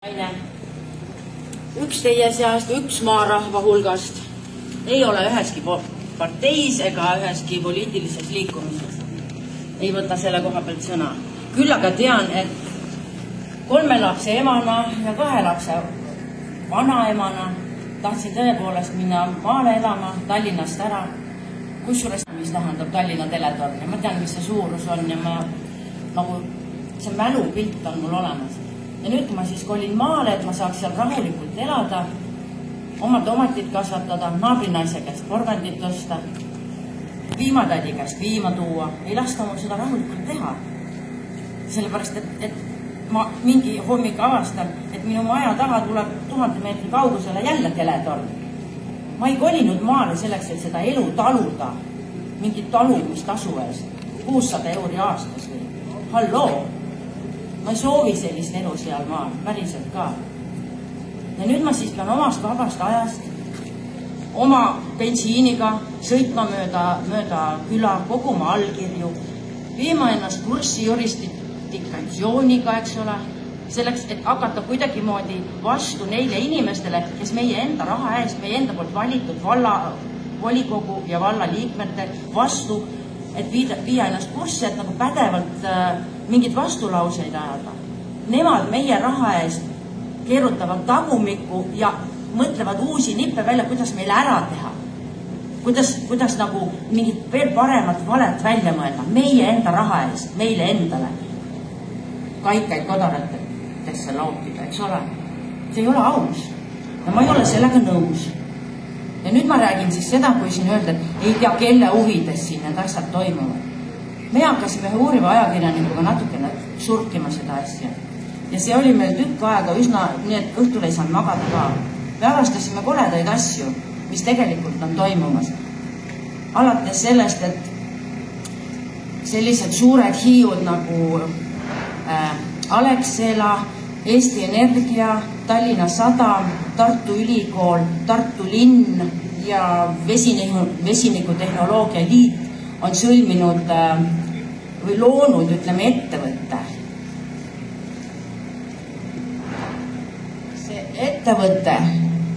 Üks teie seast, üks maarahva hulgast ei ole üheski parteis ega üheski poliitilises liikumises. Ei võta selle koha pealt sõna. Küll aga tean, et 3 lapse emana ja 2 lapse vanaemana tahtsin tõepoolest minna maale elama Tallinnast ära, kusjuures mis tähendab Tallinna teletorn ja ma tean, mis see suurus on ja see mälupilt on mul olemas. Ja nüüd, kui ma siis kolin maale, et ma saaks seal rahulikult elada, oma tomatit kasvatada, naabrinaise käest porgandit osta, piimatädi käest piima tuua, ei lasta mul seda rahulikult teha. Sellepärast, et ma mingi hommik avastan, et minu maja taha tuleb 1000 meetri kaugusele jälle teletorn. Ma ei kolinud maale selleks, et seda elu taluda, mingit talumistasu eest, 600 € aastas või. Halloo! Ma ei soovi sellist elu seal maal, päriselt ka. Ja nüüd ma siis pean omast vabast ajast oma bensiiniga sõitma mööda küla, koguma allkirju, viima ennast kurssi jurisdikatsiooniga, eks ole, selleks, et hakata kuidagimoodi vastu neile inimestele, kes meie enda raha eest, meie enda poolt valitud volikogu ja valla liikmete vastu, et viia ennast kurssi, et nagu pädevalt mingid vastulauseid ajada. Nemad meie raha eest keerutavad tagumikku ja mõtlevad uusi nippe välja, kuidas meile ära teha. Kuidas nagu mingit veel paremat valet välja mõelda. Meie enda raha eest, meile endale. Kaikaid kodaratesse lautida, eks ole. See ei ole aus. Ja ma ei ole sellega nõus. Ja nüüd ma räägin siis seda, kui siin öelda, et ei tea, kelle huvides siin need asjad toimuvad. Me hakkasime uuriva ajakirjanikuga natukene surkima seda asja. Ja see oli meil tükk aega üsna, nii et õhtul ei saanud magada ka. Me avastasime koledaid asju, mis tegelikult on toimumas. Alates sellest, et sellised suured hiiud nagu Alexela, Eesti Energia, Tallinna Sadam, Tartu Ülikool, Tartu linn ja Vesinikutehnoloogia liit on sõlminud või loonud, ütleme, ettevõtte. See ettevõte,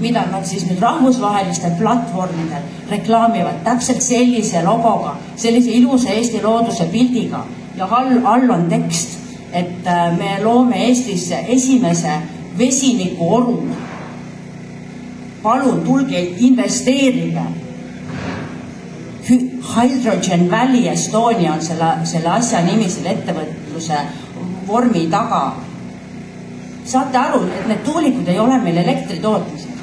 mida nad siis nüüd rahvusvahelistel platvormidel reklaamivad täpselt sellise logoga, sellise ilusa Eesti looduse pildiga ja all on tekst, et me loome Eestisse esimese vesinikuoru. Palun, tulge, investeerige. Hydrogen Valley Estonia on selle asja nimi, selle ettevõtluse vormi taga. Saate aru, et need tuulikud ei ole meil elektri tootmised.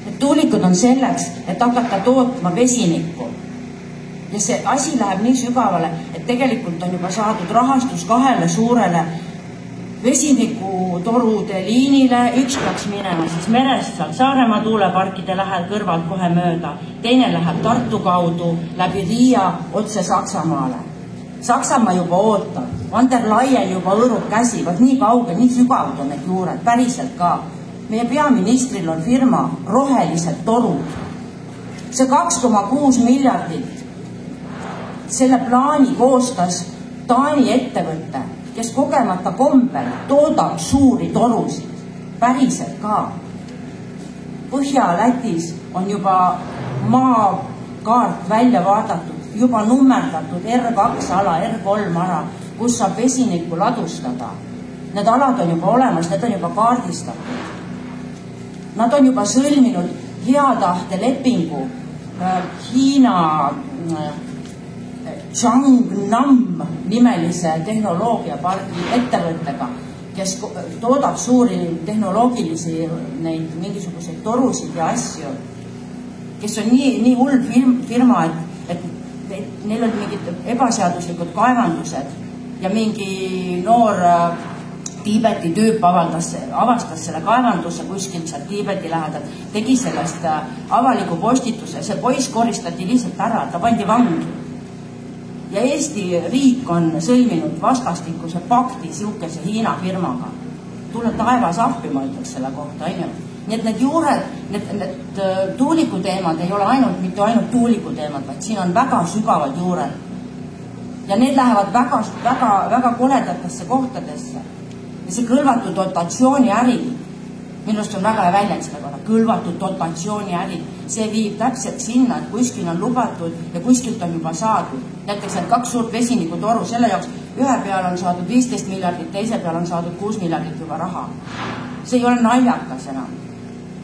Need tuulikud on selleks, et hakata tootma vesinikku. Ja see asi läheb nii sügavale, et tegelikult on juba saadud rahastus 2 suurele vesinikutorude liinile, üks peaks minema siis merest seal Saaremaa tuuleparkide läheb kõrvalt kohe mööda, teine läheb Tartu kaudu läbi Riia otse Saksamaale. Saksamaa juba ootab, Van der Leyen juba õõrub käsi, vaat nii kauge, nii sügavad on need juured, päriselt ka. Meie peaministril on firma Rohelised torud. See 2,6 miljardit, selle plaani koostas Taani ettevõtte, kes kogemata kombel toodab suuri torusid, päriselt ka. Põhja-Lätis on juba maakaart välja vaadatud, juba nummerdatud R2 ala, R3 ala, kus saab vesinikku ladustada. Need alad on juba olemas, need on juba kaardistatud. Nad on juba sõlminud heatahte lepingu Hiina Changnam nimelise tehnoloogiapargi ettevõttega, kes toodab suuri tehnoloogilisi neid mingisuguseid torusid ja asju, kes on nii hull firma, et neil on mingid ebaseaduslikud kaevandused ja mingi noor Tiibeti tüüp avastas selle kaevanduse kuskilt seal Tiibeti lähedal, tegi sellest avaliku postituse, see poiss koristati lihtsalt ära, ta pandi vangi. Ja Eesti riik on sõlminud vastastikuse pakti siukese Hiina firmaga. Tule taevas appi, ma ütleks selle kohta. Nii et need juured, need tuulikuteemad ei ole mitte ainult tuulikuteemad, vaid siin on väga sügavad juured. Ja need lähevad väga koledatesse kohtadesse. Ja see kõlvatu dotatsiooni äri, minust on väga väljend selle korra, kõlvatu dotatsiooni äri, see viib täpselt sinna, et kuskil on lubatud ja kuskilt on juba saadud. Näiteks need 2 suurt vesinikutoru, selle jaoks ühe peal on saadud 15 miljardit, teise peal on saadud 6 miljardit juba raha. See ei ole naljakas enam.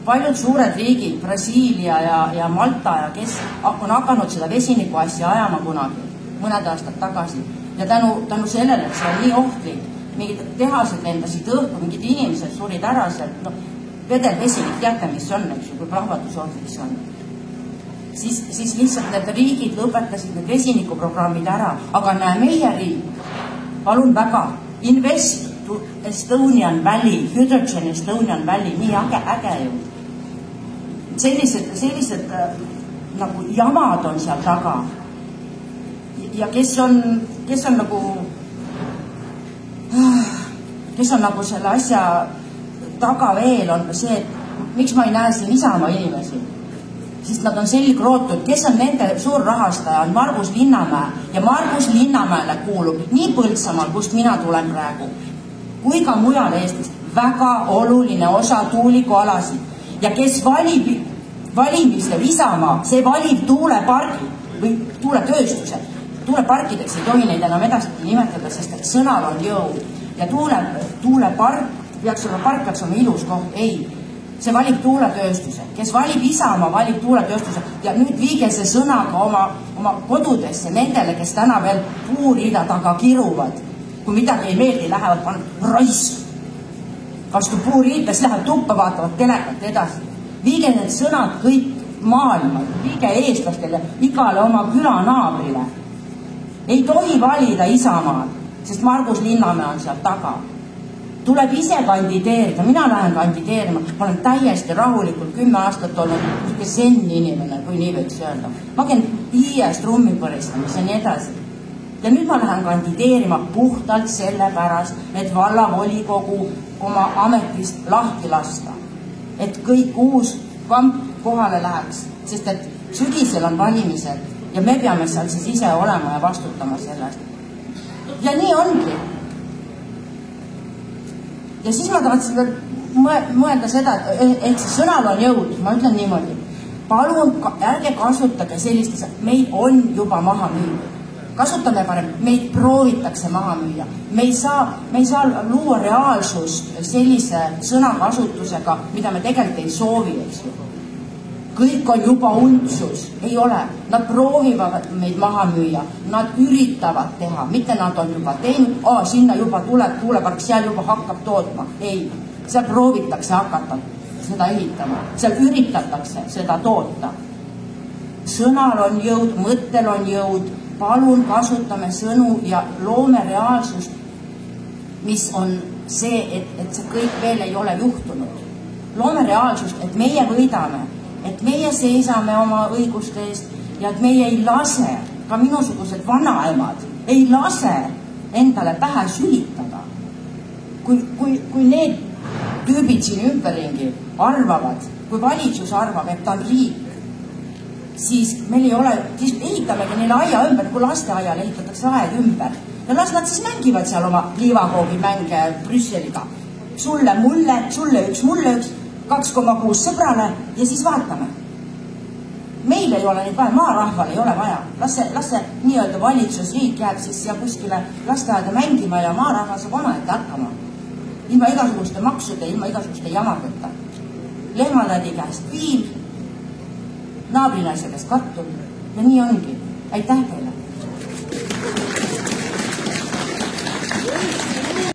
Paljud suured riigid, Brasiilia ja Malta ja kes on hakanud seda vesiniku asja ajama kunagi, mõned aastad tagasi. Ja tänu sellele, et see on nii ohtlik, mingid tehased lendasid õhku, mingid inimesed surid ära sealt, vedel vesinik, teate, mis on, eks ju, kui plahvatusohtlik see on. Siis lihtsalt need riigid lõpetasid need vesinikuprogrammid ära, aga näe, meie riik, palun väga, Invest Estonian Valley, Hydrogen Estonian Valley, nii äge ju. Sellised nagu jamad on seal taga. Ja kes on nagu selle asja taga veel on see, et miks ma ei näe siin Isamaa inimesi? Sest nad on selgrootud, kes on nende suur rahastaja, on Margus Linnamäe ja Margus Linnamäele kuulub nii Põltsamaal, kust mina tulen praegu, kui ka mujal Eestis väga oluline osa tuulikualasid ja kes valib valimistel Isamaa, see valib tuulepargi või tuuletööstuse. Tuuleparkideks ei tohi neid enam edasi nimetada, sest et sõnal on jõud ja tuulepark peaks olema ilus koht, ei. See valib tuuletööstuse, kes valib Isamaa, valib tuuletööstuse ja nüüd viige see sõna ka oma kodudesse nendele, kes täna veel puuriida taga kiruvad. Kui midagi ei meeldi, lähevad raisk. Vastu puuriides lähevad tuppa, vaatavad telekat edasi. Viige need sõnad kõik maailma, viige eestlastele, igale oma külanaabrile. Ei tohi valida Isamaad, sest Margus Linnamäe on seal taga. Tuleb ise kandideerida, mina lähen kandideerima, ma olen täiesti rahulikult 10 aastat olnud zen inimene, kui nii võiks öelda. Ma käin hiies trummi põristamis ja nii edasi. Ja nüüd ma lähen kandideerima puhtalt sellepärast, et vallavolikogu oma ametist lahti lasta. Et kõik uus kamp kohale läheks, sest et sügisel on valimised ja me peame seal siis ise olema ja vastutama sellest. Ja nii ongi. Ja siis ma tahtsin mõelda seda, et see sõnal on jõud, ma ütlen niimoodi. Palun ärge kasutage sellistes, meid on juba maha müüdud. Kasutame parem, meid proovitakse maha müüa. Me ei saa luua reaalsust sellise sõnakasutusega, mida me tegelikult ei soovi, eks ju. Kõik on juba untsus, ei ole. Nad proovivad meid maha müüa, nad üritavad teha, mitte nad on juba teinud, sinna juba tuleb tuulepark, seal juba hakkab tootma. Ei, seal proovitakse hakata seda ehitama, seal üritatakse seda toota. Sõnal on jõud, mõttel on jõud, palun kasutame sõnu ja loome reaalsust, mis on see, et see kõik veel ei ole juhtunud. Loome reaalsust, et meie võidame, et meie seisame oma õiguste eest ja et meie ei lase, ka minusugused vanaemad, ei lase endale pähe sülitada. Kui need tüübid siin ümberringi arvavad, kui valitsus arvab, et ta on riik, siis meil ei ole, siis ehitamegi neile aia ümber, kui lasteaial ehitatakse aed ümber. Ja las nad siis mängivad seal oma liivakoogi mänge Brüsseliga. Sulle, mulle, sulle üks, 2,6 sõbrale ja siis vaatame. Meil ei ole neid vaja, maarahval ei ole vaja. Las see nii-öelda valitsusriik jääb siis siia kuskile lasteaeda mängima ja maarahval saab omaette hakkama. Ilma igasuguste maksude, ilma igasuguste jamadeta. Lehmatädi käest viin, naabrinaise käest kartul ja nii ongi. Aitäh teile!